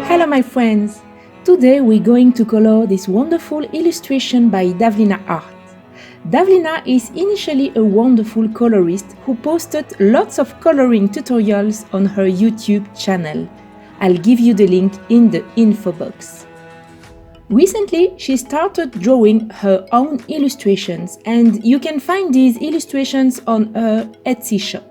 Hello my friends! Today we're going to color this wonderful illustration by Davlina Art. Davlina is initially a wonderful colorist who posted lots of coloring tutorials on her YouTube channel. I'll give you the link in the info box. Recently, she started drawing her own illustrations and you can find these illustrations on her Etsy shop.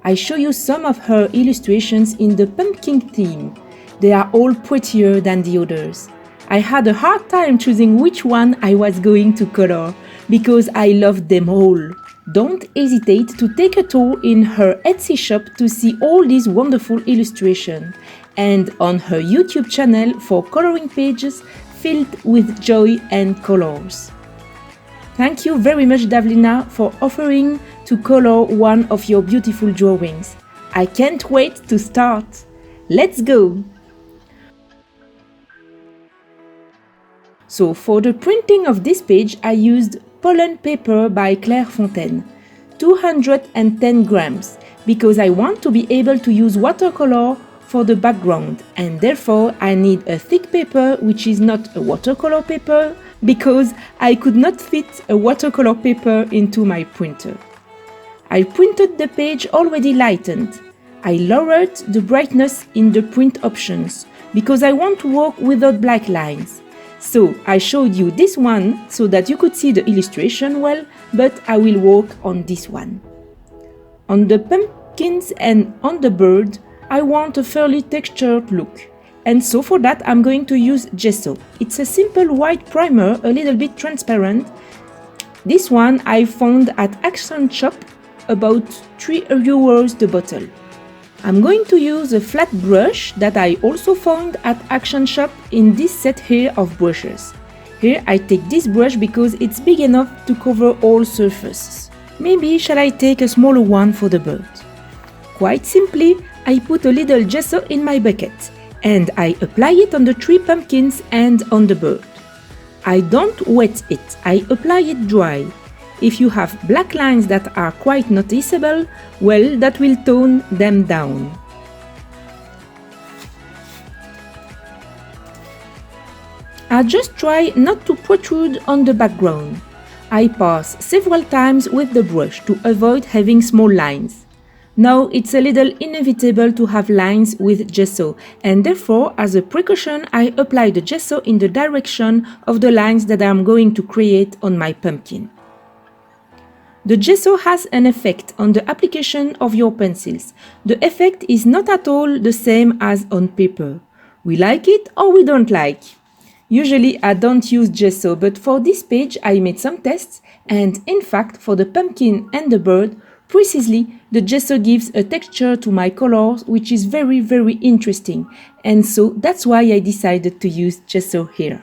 I show you some of her illustrations in the pumpkin theme. They are all prettier than the others. I had a hard time choosing which one I was going to color because I loved them all. Don't hesitate to take a tour in her Etsy shop to see all these wonderful illustrations and on her YouTube channel for coloring pages filled with joy and colors. Thank you very much, Davlina, for offering to color one of your beautiful drawings. I can't wait to start. Let's go! So for the printing of this page, I used Pollen paper by Clairefontaine, 210 grams, because I want to be able to use watercolor for the background, and therefore I need a thick paper which is not a watercolor paper, because I could not fit a watercolor paper into my printer. I printed the page already lightened. I lowered the brightness in the print options, because I want to work without black lines. So I showed you this one so that you could see the illustration well, but I will work on this one. On the pumpkins and on the bird, I want a fairly textured look. And so for that I'm going to use gesso. It's a simple white primer, a little bit transparent. This one I found at Action Shop, about 3 euros the bottle. I'm going to use a flat brush that I also found at Action Shop in this set here of brushes. Here I take this brush because it's big enough to cover all surfaces. Maybe shall I take a smaller one for the bird? Quite simply, I put a little gesso in my bucket and I apply it on the 3 pumpkins and on the bird. I don't wet it, I apply it dry. If you have black lines that are quite noticeable, well, that will tone them down. I just try not to protrude on the background. I pass several times with the brush to avoid having small lines. Now it's a little inevitable to have lines with gesso, and therefore, as a precaution, I apply the gesso in the direction of the lines that I'm going to create on my pumpkin. The gesso has an effect on the application of your pencils. The effect is not at all the same as on paper. We like it or we don't like. Usually I don't use gesso, but for this page I made some tests, and in fact for the pumpkin and the bird, precisely the gesso gives a texture to my colors which is very interesting, and so that's why I decided to use gesso here.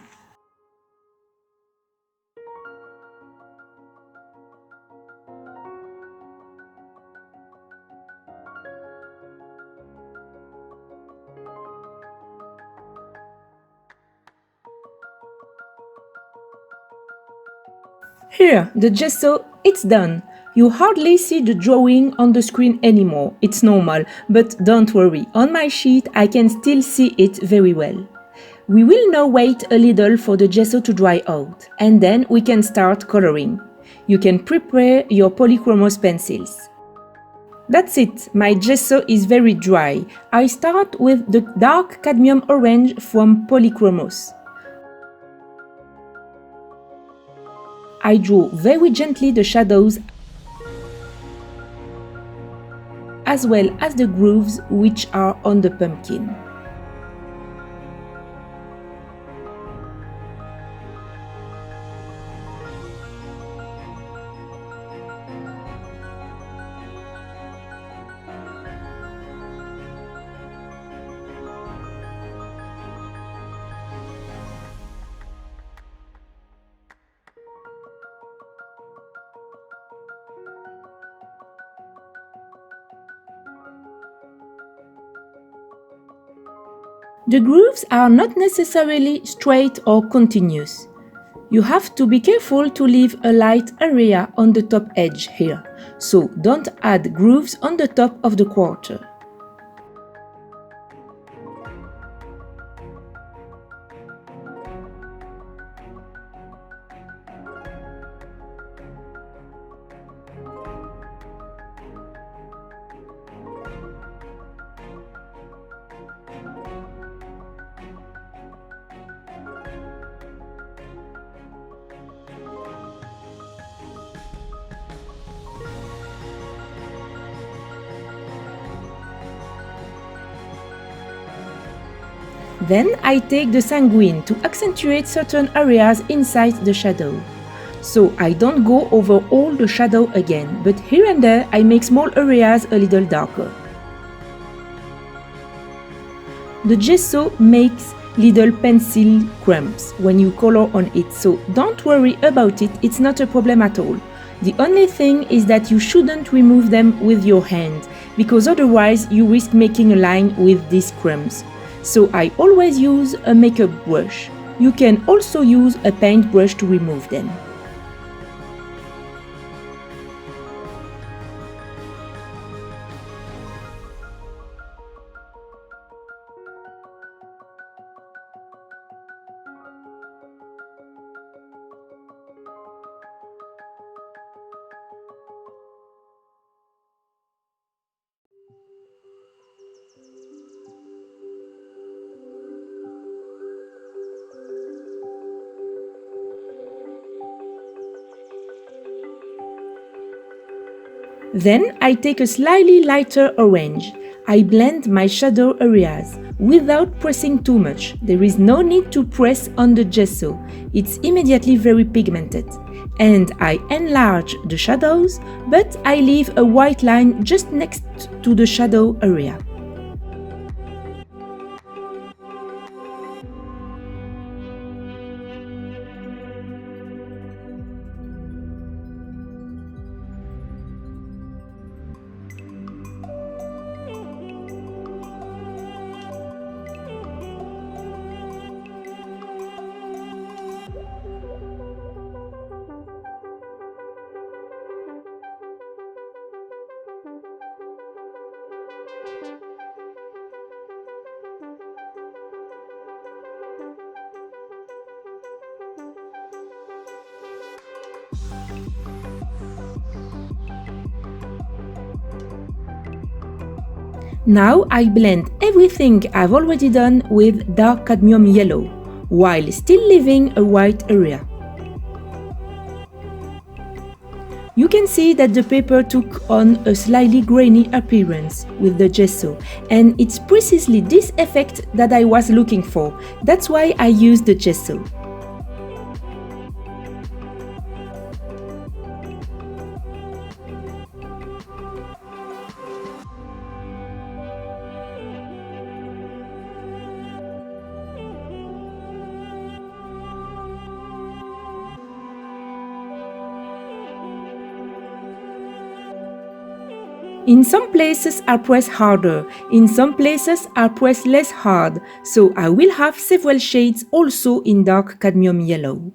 Here, the gesso, it's done. You hardly see the drawing on the screen anymore, it's normal, but don't worry, on my sheet I can still see it very well. We will now wait a little for the gesso to dry out, and then we can start coloring. You can prepare your polychromos pencils. That's it, my gesso is very dry. I start with the dark cadmium orange from Polychromos. I draw very gently the shadows as well as the grooves which are on the pumpkin. The grooves are not necessarily straight or continuous. You have to be careful to leave a light area on the top edge here, so don't add grooves on the top of the quarter. Then I take the sanguine to accentuate certain areas inside the shadow. So I don't go over all the shadow again, but here and there I make small areas a little darker. The gesso makes little pencil crumbs when you color on it, so don't worry about it, it's not a problem at all. The only thing is that you shouldn't remove them with your hand, because otherwise you risk making a line with these crumbs. So I always use a makeup brush. You can also use a paintbrush to remove them. Then I take a slightly lighter orange. I blend my shadow areas without pressing too much. There is no need to press on the gesso. It's immediately very pigmented. And I enlarge the shadows, but I leave a white line just next to the shadow area. Now I blend everything I've already done with dark cadmium yellow, while still leaving a white area. You can see that the paper took on a slightly grainy appearance with the gesso, and it's precisely this effect that I was looking for. That's why I used the gesso. In some places I press harder, in some places I press less hard, so I will have several shades also in dark cadmium yellow.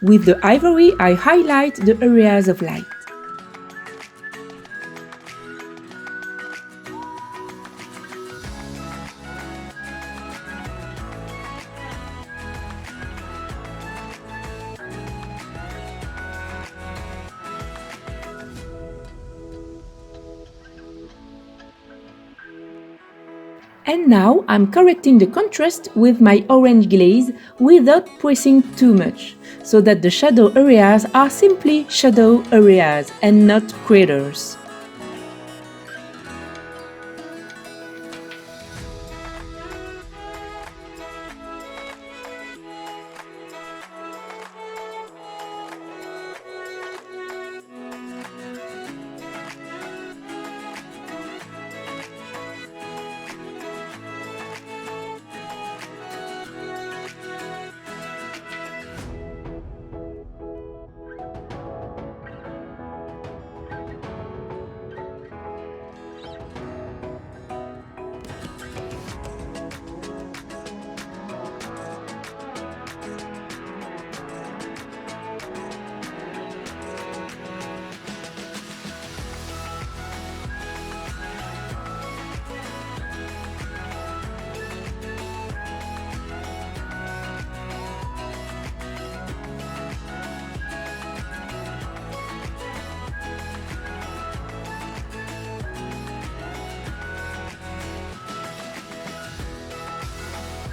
With the ivory, I highlight the areas of light. And now I'm correcting the contrast with my orange glaze without pressing too much, so that the shadow areas are simply shadow areas and not craters.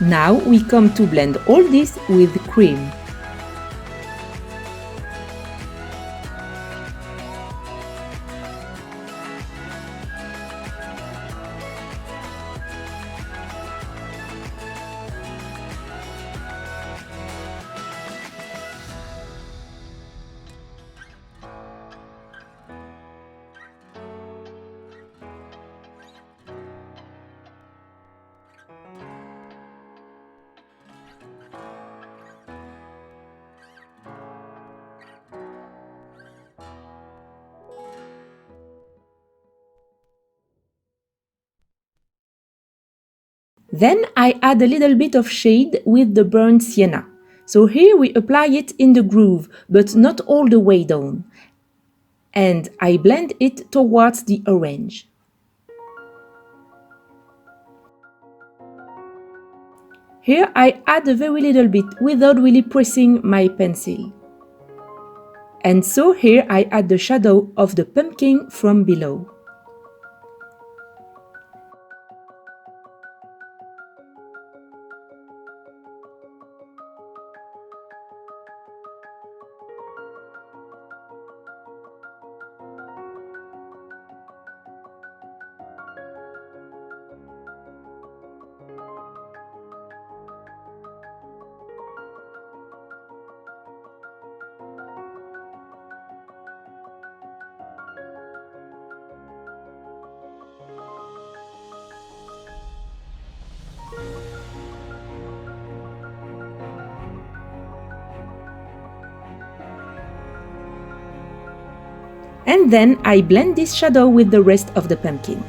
Now we come to blend all this with cream. Then I add a little bit of shade with the burnt sienna. So here we apply it in the groove, but not all the way down. And I blend it towards the orange. Here I add a very little bit without really pressing my pencil. And so here I add the shadow of the pumpkin from below. And then I blend this shadow with the rest of the pumpkin.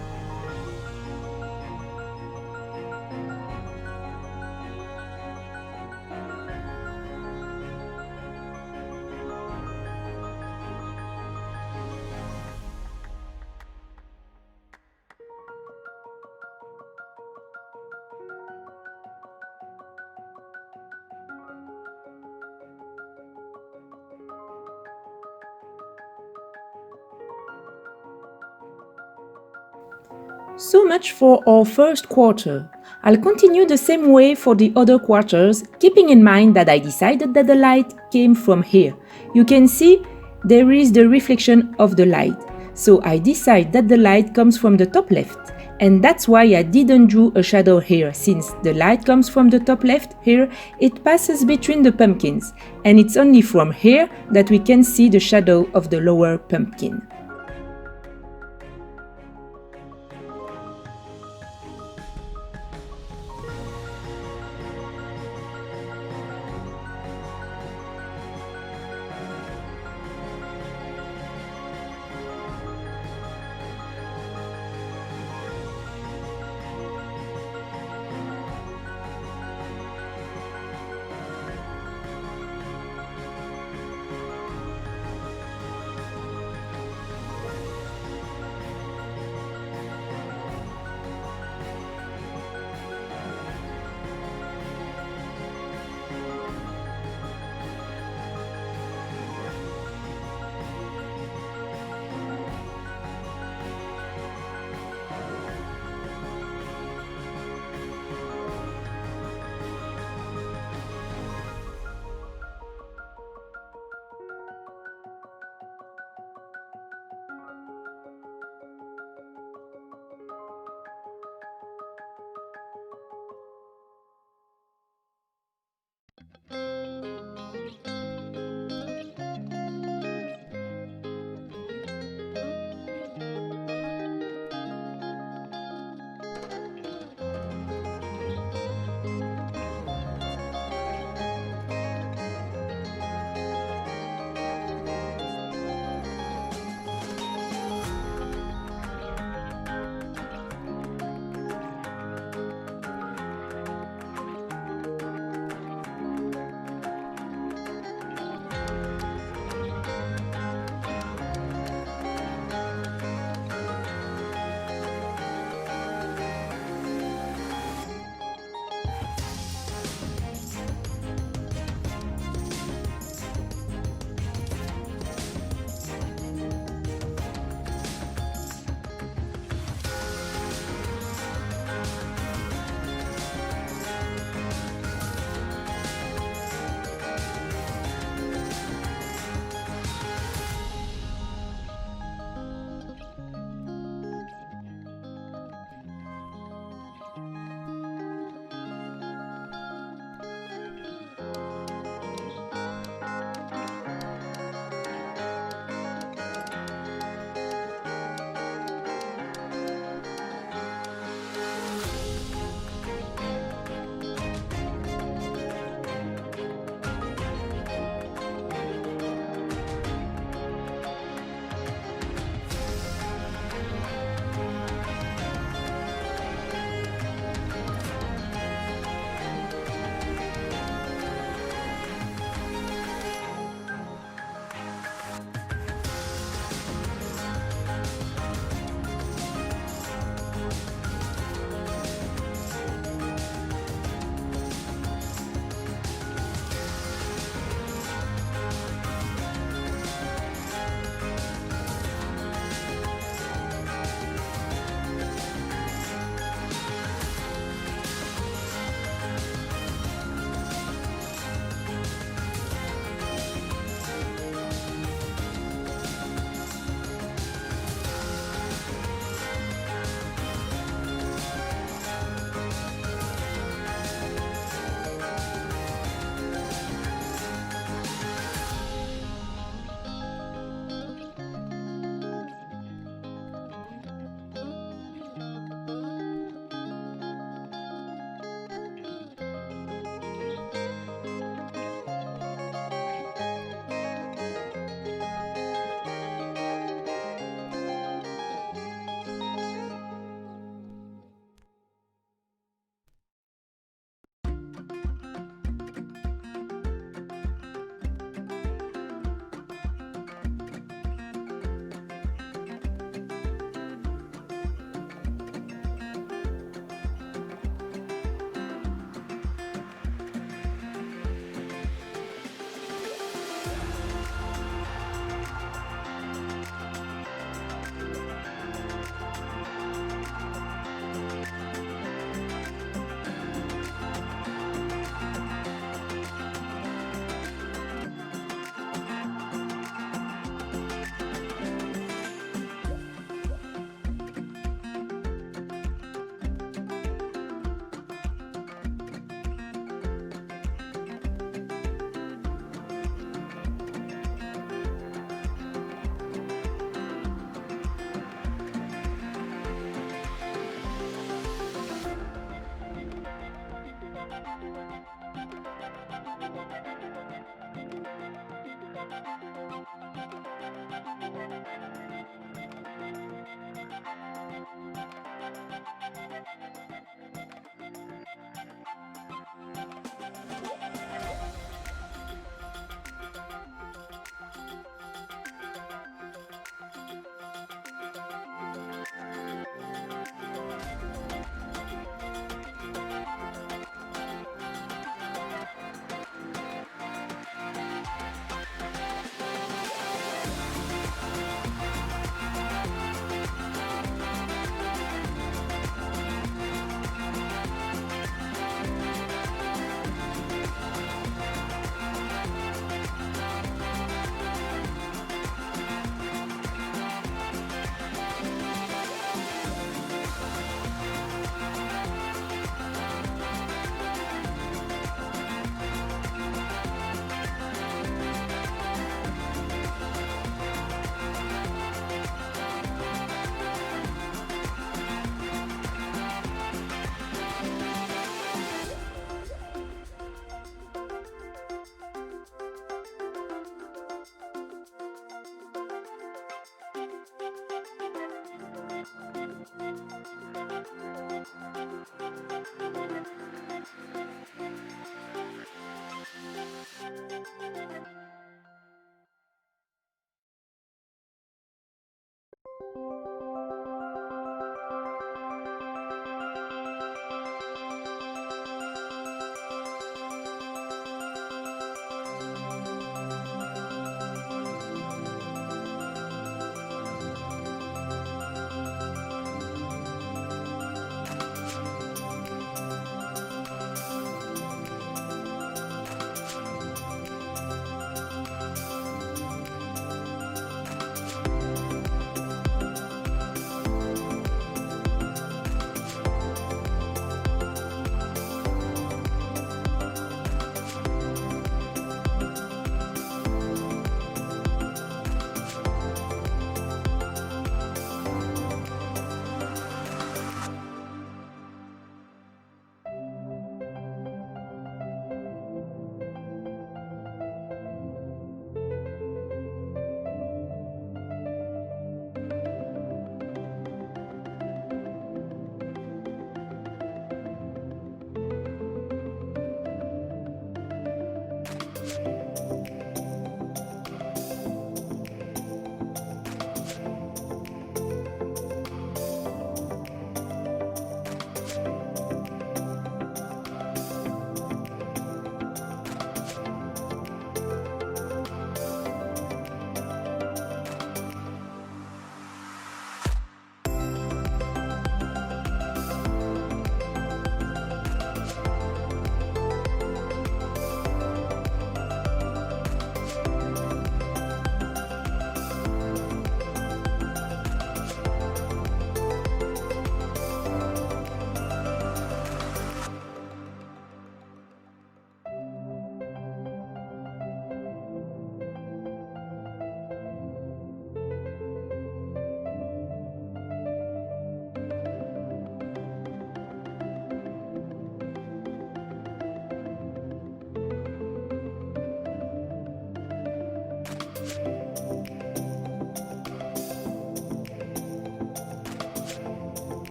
So much for our first quarter. I'll continue the same way for the other quarters, keeping in mind that I decided that the light came from here. You can see there is the reflection of the light. So I decide that the light comes from the top left. And that's why I didn't draw a shadow here, since the light comes from the top left here, it passes between the pumpkins. And it's only from here that we can see the shadow of the lower pumpkin.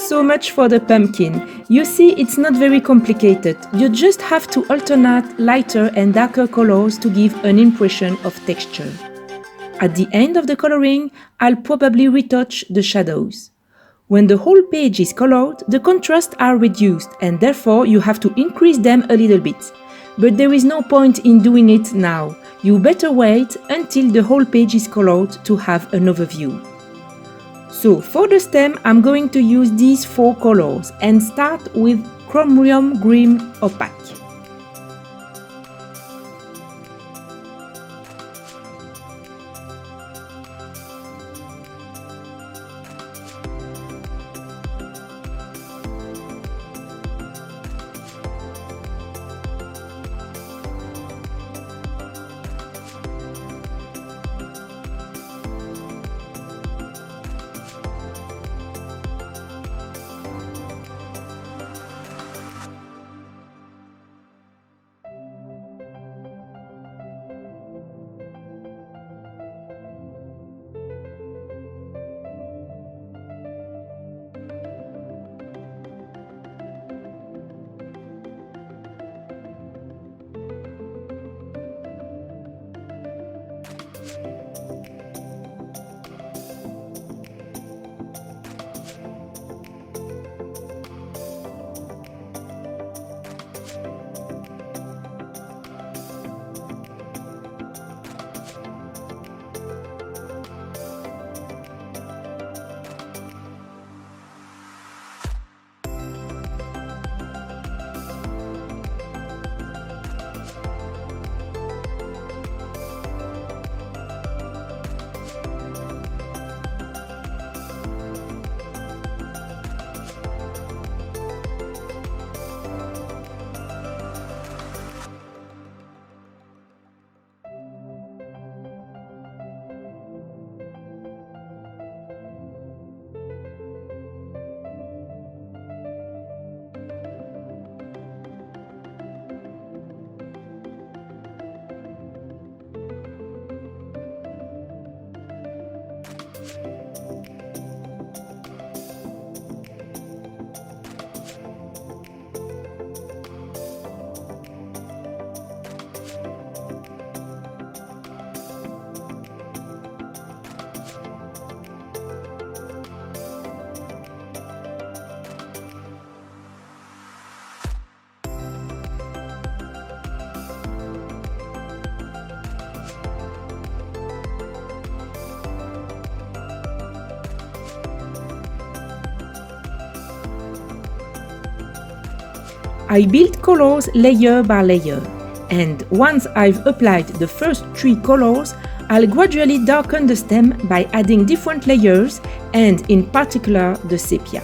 So much for the pumpkin. You see, it's not very complicated. You just have to alternate lighter and darker colors to give an impression of texture. At the end of the coloring, I'll probably retouch the shadows. When the whole page is colored, the contrasts are reduced and therefore you have to increase them a little bit. But there is no point in doing it now. You better wait until the whole page is colored to have an overview. So for the stem, I'm going to use these 4 colors and start with Chromium Green Opaque. I build colors layer by layer, and once I've applied the first 3 colors, I'll gradually darken the stem by adding different layers and in particular the sepia.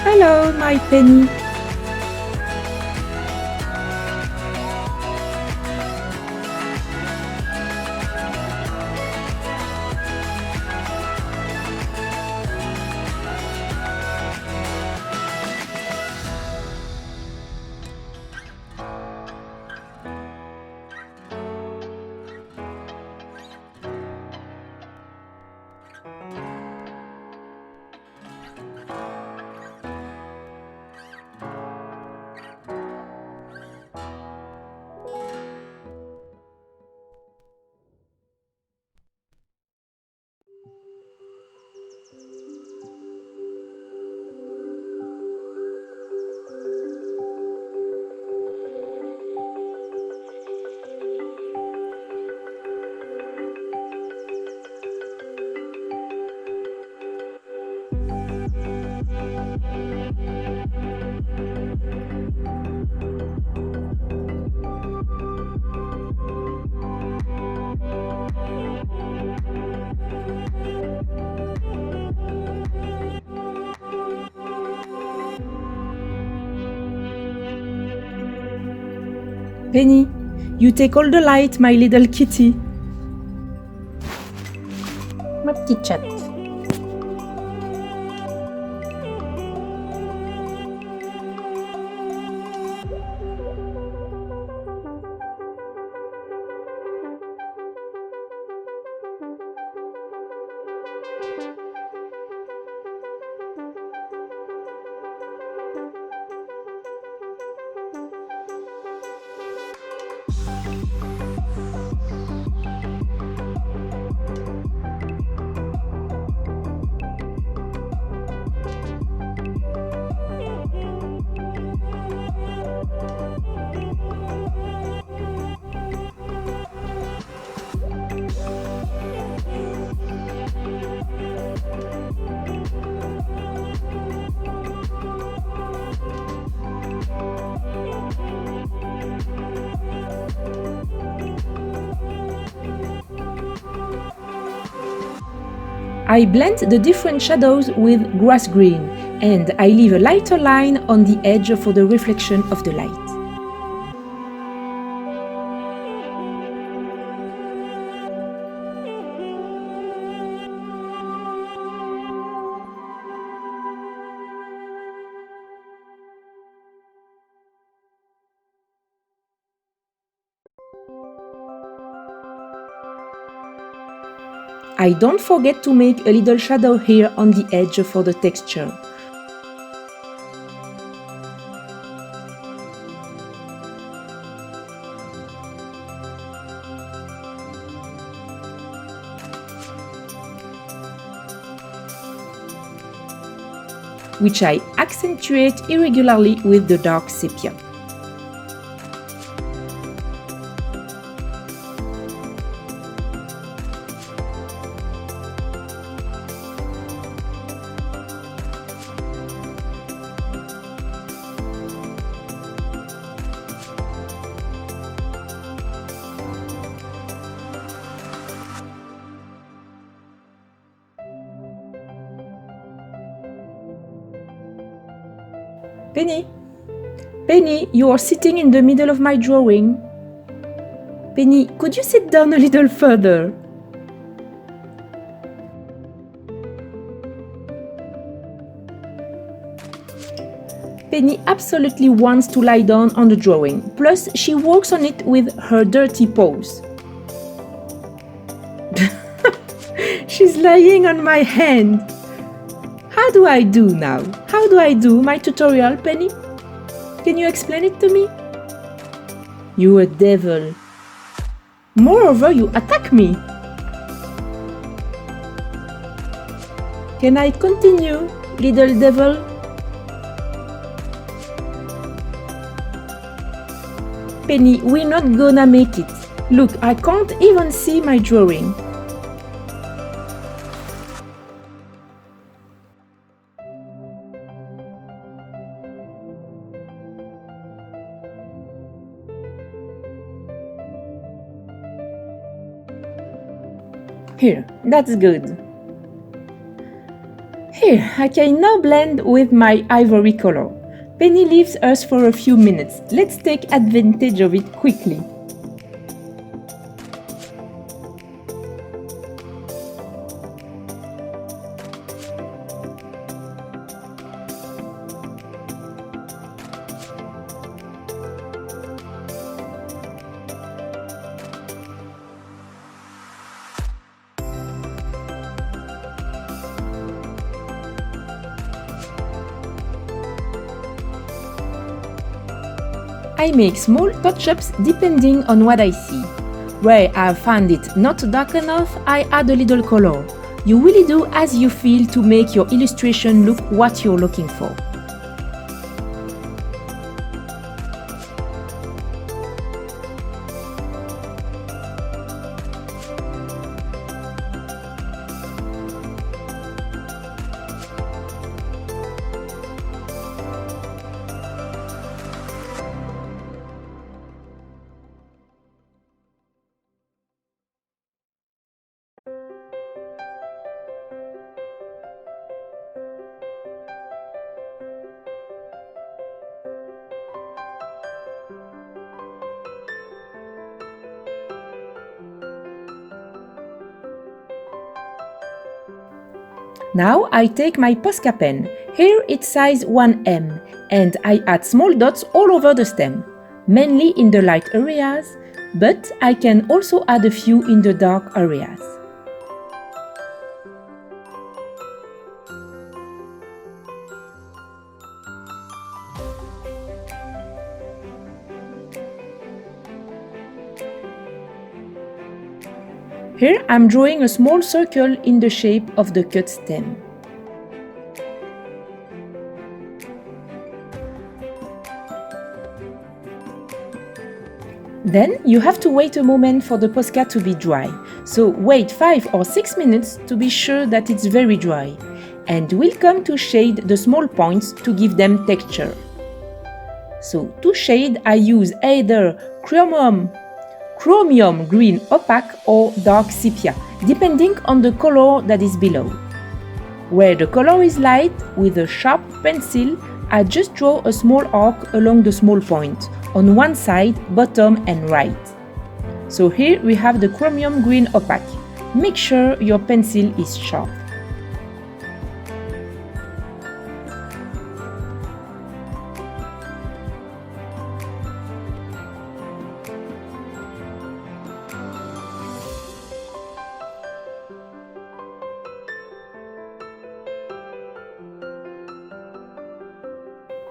Hello, my Penny. Penny, you take all the light, my little kitty. Ma petite chatte. I blend the different shadows with grass green, and I leave a lighter line on the edge for the reflection of the light. I don't forget to make a little shadow here on the edge for the texture. Which I accentuate irregularly with the dark sepia. Penny! Penny, you are sitting in the middle of my drawing. Penny, could you sit down a little further? Penny absolutely wants to lie down on the drawing, plus she walks on it with her dirty paws. She's lying on my hand. How do I do now? How do I do my tutorial, Penny? Can you explain it to me? You're a devil. Moreover, you attack me. Can I continue, little devil? Penny, we're not gonna make it. Look, I can't even see my drawing. Here, that's good. Here, I can now blend with my ivory color. Penny leaves us for a few minutes. Let's take advantage of it quickly. I make small touch-ups depending on what I see. Where I find it not dark enough, I add a little color. You really do as you feel to make your illustration look what you're looking for. Now I take my Posca pen, here it's size 1M, and I add small dots all over the stem, mainly in the light areas, but I can also add a few in the dark areas. Here I'm drawing a small circle in the shape of the cut stem. Then you have to wait a moment for the Posca to be dry. So wait 5 or 6 minutes to be sure that it's very dry. And we'll come to shade the small points to give them texture. So to shade I use either chromium green opaque or dark sepia, depending on the color that is below. Where the color is light, with a sharp pencil, I just draw a small arc along the small point, on one side, bottom and right. So here we have the chromium green opaque. Make sure your pencil is sharp.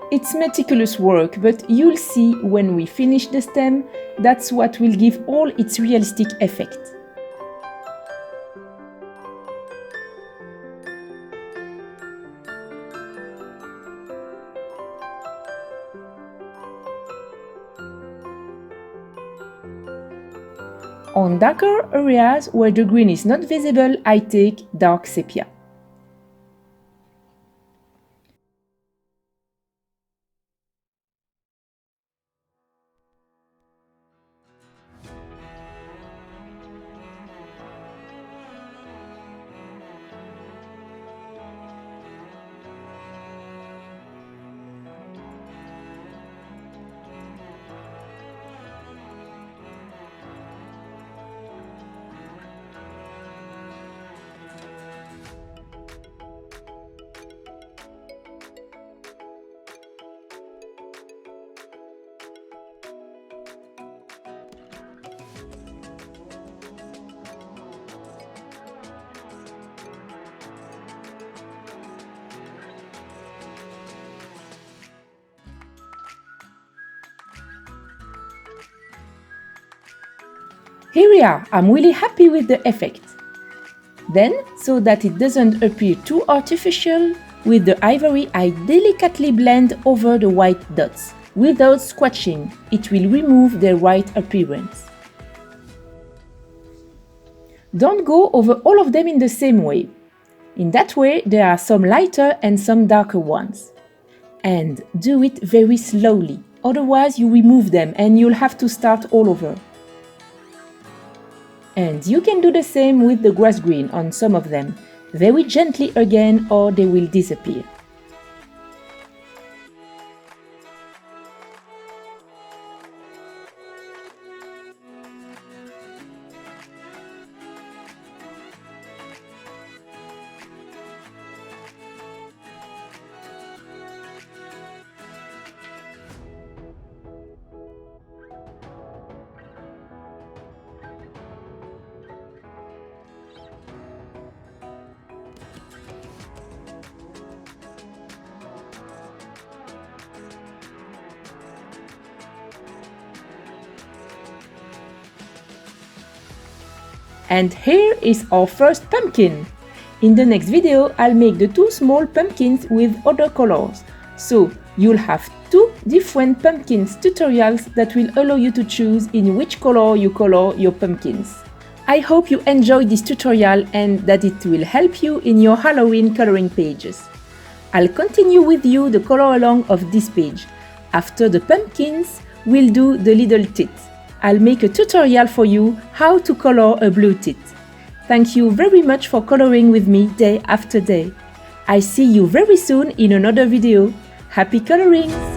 It's meticulous work, but you'll see when we finish the stem, that's what will give all its realistic effect. On darker areas where the green is not visible, I take dark sepia. Here we are, I'm really happy with the effect. Then, so that it doesn't appear too artificial, with the ivory I delicately blend over the white dots. Without squashing, it will remove their white appearance. Don't go over all of them in the same way. In that way, there are some lighter and some darker ones. And do it very slowly, otherwise you remove them and you'll have to start all over. And you can do the same with the grass green on some of them. very gently again or they will disappear. And here is our first pumpkin. In the next video, I'll make the 2 small pumpkins with other colors. So you'll have 2 different pumpkins tutorials that will allow you to choose in which color you color your pumpkins. I hope you enjoyed this tutorial and that it will help you in your Halloween coloring pages. I'll continue with you the color along of this page. After the pumpkins, we'll do the little teeth. I'll make a tutorial for you how to color a blue teeth. Thank you very much for coloring with me day after day. I see you very soon in another video. Happy colorings!